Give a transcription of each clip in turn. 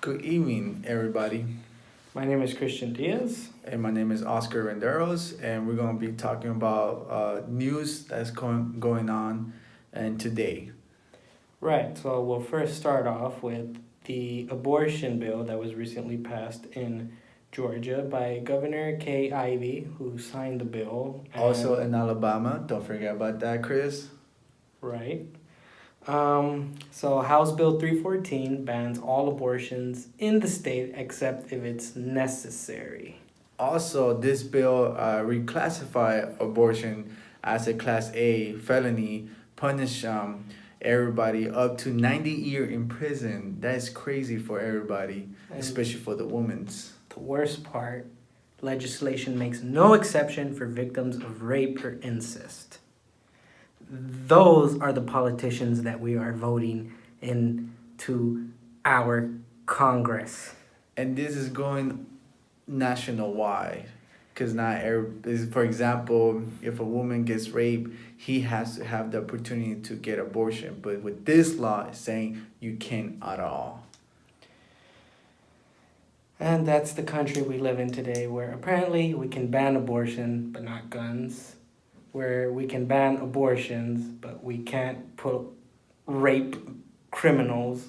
Good evening, everybody. My name is Christian Diaz. And my name is Oscar Renderos, and we're going to be talking about news that's going on and today. Right, so we'll first start off with the abortion bill that was recently passed in Georgia by Governor Kay Ivey, who signed the bill. Also in Alabama, don't forget about that, Chris. Right. So House Bill 314 bans all abortions in the state except if it's necessary. Also, this bill reclassify abortion as a Class A felony, punish everybody up to 90 years in prison. That's crazy for everybody, And especially for the women's. the worst part, legislation makes no exception for victims of rape or incest. Those are the politicians that we are voting into our Congress. And this is going national wide, because not every, for example, if a woman gets raped, he has to have the opportunity to get abortion, but with this law it's saying you can't at all. And that's the country we live in today, where apparently we can ban abortion but not guns, where we can ban abortions but we can't put rape criminals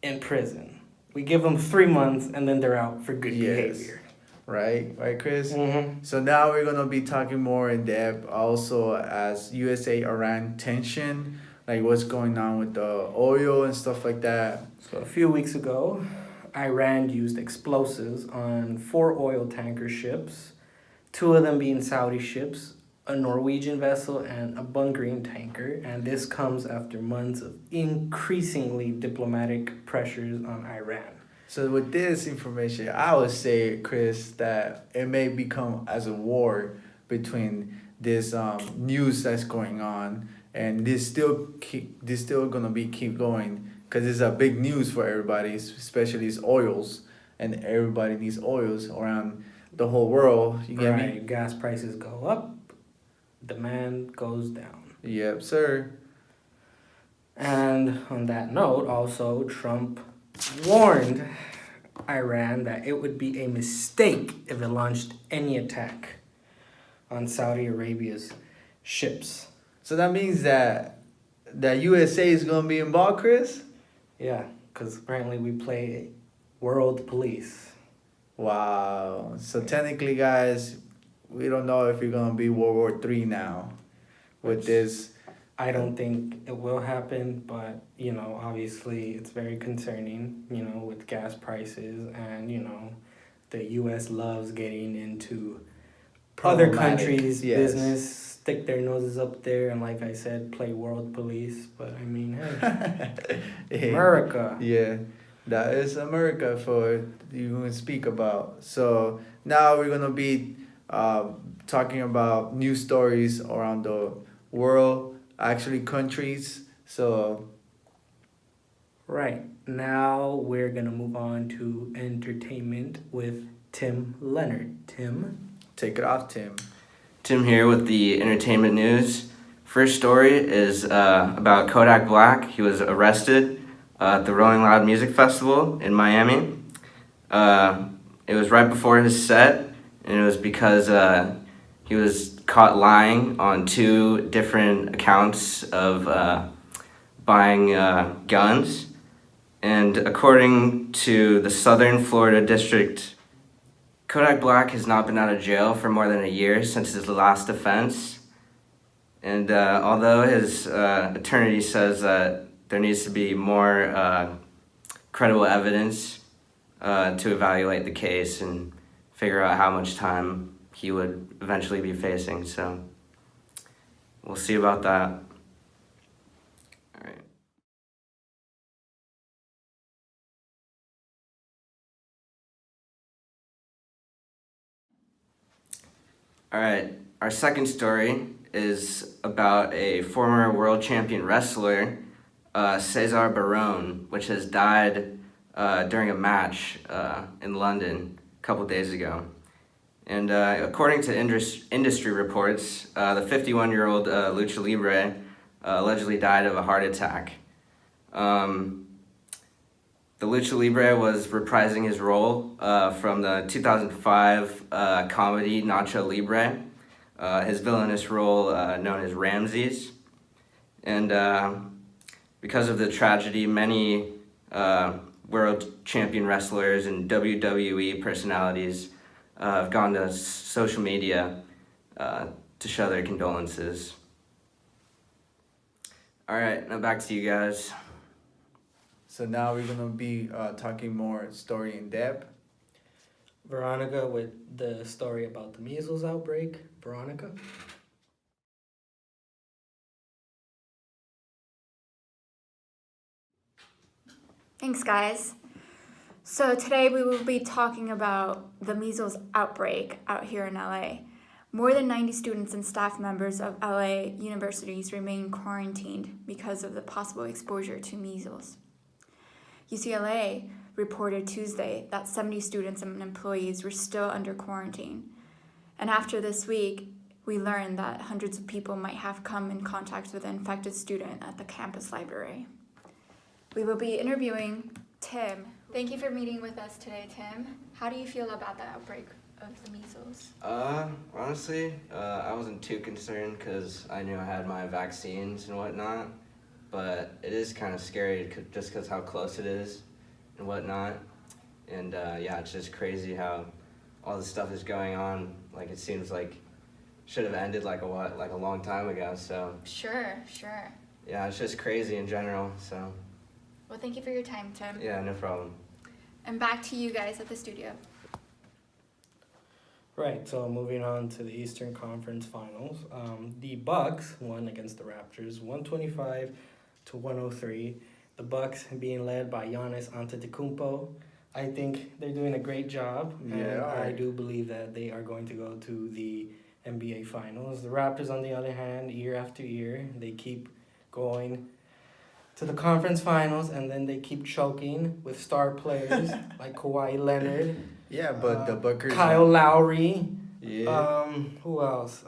in prison. We give them 3 months and then they're out for good behavior. Right, Chris? Mm-hmm. So now we're gonna be talking more in depth also as USA-Iran tension, like what's going on with the oil and stuff like that. So a few weeks ago, Iran used explosives on 4 oil tanker ships, 2 of them being Saudi ships, a Norwegian vessel, and a bunkering tanker. And this comes after months of increasingly diplomatic pressures on Iran. So with this information, I would say, Chris, that it may become as a war between this news that's going on, and this still gonna be keep going, because it's a big news for everybody, especially these oils, and everybody needs oils around the whole world. You get me? Gas prices go up, demand goes down. Yep, sir. And on that note, also, Trump warned Iran that it would be a mistake if it launched any attack on Saudi Arabia's ships. So that means that USA is gonna be involved, Chris? Yeah, because apparently we play world police. Wow. So technically, guys, we don't know if we're gonna be World War III now with this. I don't think it will happen, but, obviously it's very concerning, with gas prices and, the U.S. loves getting into other countries' Yes. business, stick their noses up there, and like I said, play world police. But I mean, hey, America. Yeah, that is America for you can speak about. So now we're gonna be talking about news stories around the world, actually countries. So Right, now we're gonna move on to entertainment with Tim Leonard. Tim? take it off, Tim. Tim here with the entertainment news. First story is about Kodak Black. He was arrested at the Rolling Loud Music Festival in Miami. It was right before his set, and it was because he was caught lying on 2 different accounts of buying guns. And according to the Southern Florida District, Kodak Black has not been out of jail for more than a year since his last offense. And although his attorney says that there needs to be more credible evidence to evaluate the case and figure out how much time he would eventually be facing. So we'll see about that. All right. All right, our second story is about a former world champion wrestler, Cesar Barone, which has died during a match in London a couple days ago. And according to industry reports, the 51-year-old Lucha Libre allegedly died of a heart attack. The Lucha Libre was reprising his role from the 2005 comedy Nacho Libre, his villainous role known as Ramses. And because of the tragedy, many world champion wrestlers and WWE personalities have gone to social media to show their condolences. All right, now back to you guys. So now we're gonna be talking more story in depth. Veronica with the story about the measles outbreak. Veronica? Thanks, guys. So today we will be talking about the measles outbreak out here in LA. More than 90 students and staff members of LA universities remain quarantined because of the possible exposure to measles. UCLA reported Tuesday that 70 students and employees were still under quarantine. And after this week, we learned that hundreds of people might have come in contact with an infected student at the campus library. We will be interviewing Tim. Thank you for meeting with us today, Tim. How do you feel about the outbreak of the measles? Honestly, I wasn't too concerned because I knew I had my vaccines and whatnot. But it is kind of scary just because how close it is and whatnot. And yeah, it's just crazy how all this stuff is going on. Like, it seems like should have ended like a long time ago. So Sure. yeah, it's just crazy in general. So Well, thank you for your time, Tim. yeah, no problem. And back to you guys at the studio. Right, so moving on to the Eastern Conference Finals. The Bucks won against the Raptors, 125-103. The Bucks being led by Giannis Antetokounmpo. I think they're doing a great job, and I do believe that they are going to go to the NBA Finals. The Raptors, on the other hand, year after year, they keep going to the conference finals, and then they keep choking with star players like Kawhi Leonard. Yeah, but the Buckers. Kyle Lowry. Yeah. Who else?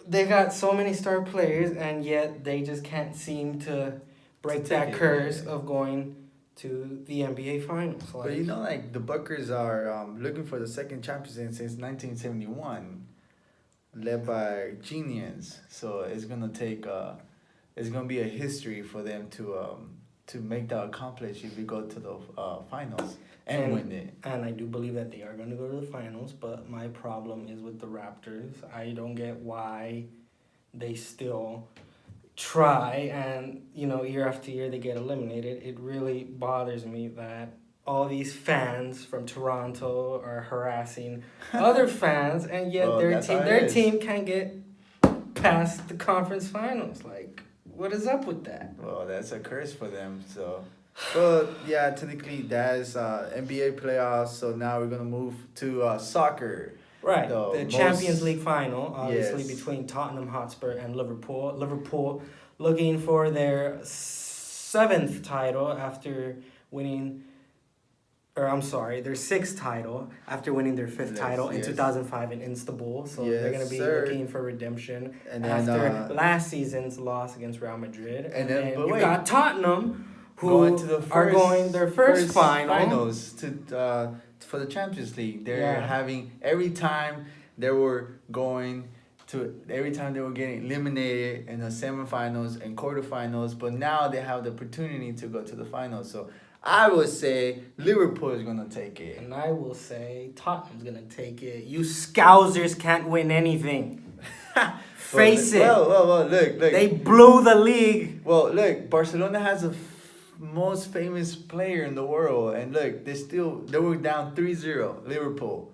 They got so many star players, and yet they just can't seem to break that curse of going to the NBA Finals. But you know, like the Buckers are looking for the second championship since 1971, led by Genius. So it's gonna take it's gonna be a history for them to make that accomplish if we go to the finals and win it. And I do believe that they are going to go to the finals, but my problem is with the Raptors. I don't get why they still try, and year after year they get eliminated. It really bothers me that all these fans from Toronto are harassing other fans, and yet their team can't get past the conference finals. Like, what is up with that? Well, that's a curse for them. So, but yeah, technically that's NBA playoffs. So now we're gonna move to soccer. Right, the Champions League final, obviously, Yes. between Tottenham Hotspur and Liverpool. Liverpool looking for their 7th title after winning, their 6th title after winning their 5th title in 2005 in Istanbul. So they're going to be looking for redemption after last season's loss against Real Madrid. And then you got Tottenham, who are going their first finals for the Champions League. They're having every time they were getting eliminated in the semifinals and quarterfinals, but now they have the opportunity to go to the finals. So I would say Liverpool is gonna take it. And I will say Tottenham's gonna take it. You Scousers can't win anything. Face it. Well, look. They blew the league. Well, look, Barcelona has the most famous player in the world, and look, they were down 3-0, Liverpool,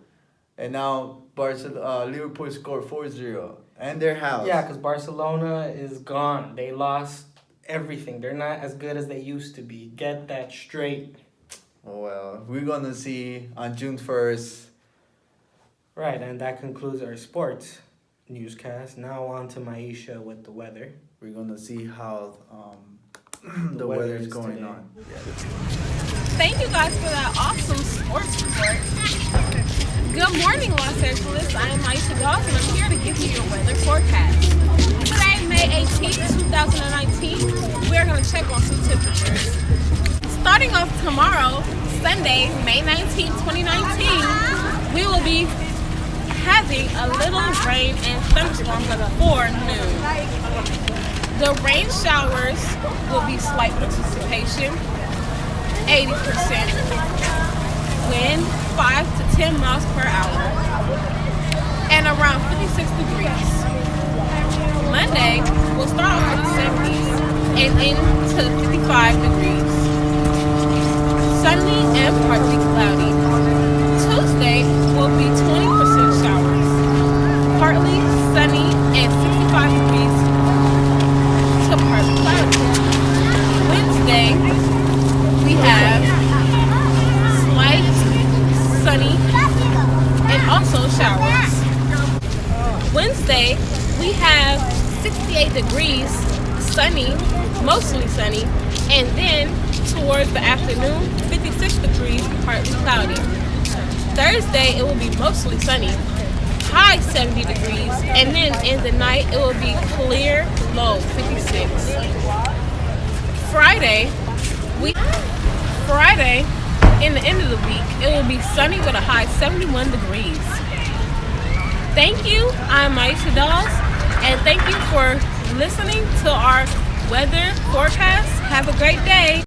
and now Liverpool scored 4-0 and their house. Yeah, because Barcelona is gone. They lost everything. They're not as good as they used to be. Get that straight. Well, we're gonna see on June 1st. Right, and that concludes our sports newscast. Now on to Maisha with the weather. We're gonna see how the weather is going today. on. Yeah. Thank you guys for that awesome sports report. Good morning, Los Angeles. I am Maisha Dawes, and I'm here to give you your weather forecast. Today, May 18th, 2019, we're going to check on some temperatures. Starting off tomorrow, Sunday, May 19th, 2019, we will be having a little rain and thunderstorms before noon. The rain showers will be slight participation, 80%, wind 5 to 10 miles per hour, and around 56 degrees. Monday will start off in the 70s and end to 55 degrees. Sunny and partly cloudy. Tuesday will be 20% showers, partly sunny and 65 degrees to partly cloudy. Wednesday, we have slight sunny and also showers. Wednesday, we have 68 degrees, sunny, mostly sunny, and then towards the afternoon, 56 degrees, partly cloudy. Thursday, it will be mostly sunny, high 70 degrees, and then in the night, it will be clear, low 56. Friday, in the end of the week, it will be sunny with a high 71 degrees. Thank you, I'm Maisha Dawes, and thank you for listening to our weather forecast. Have a great day.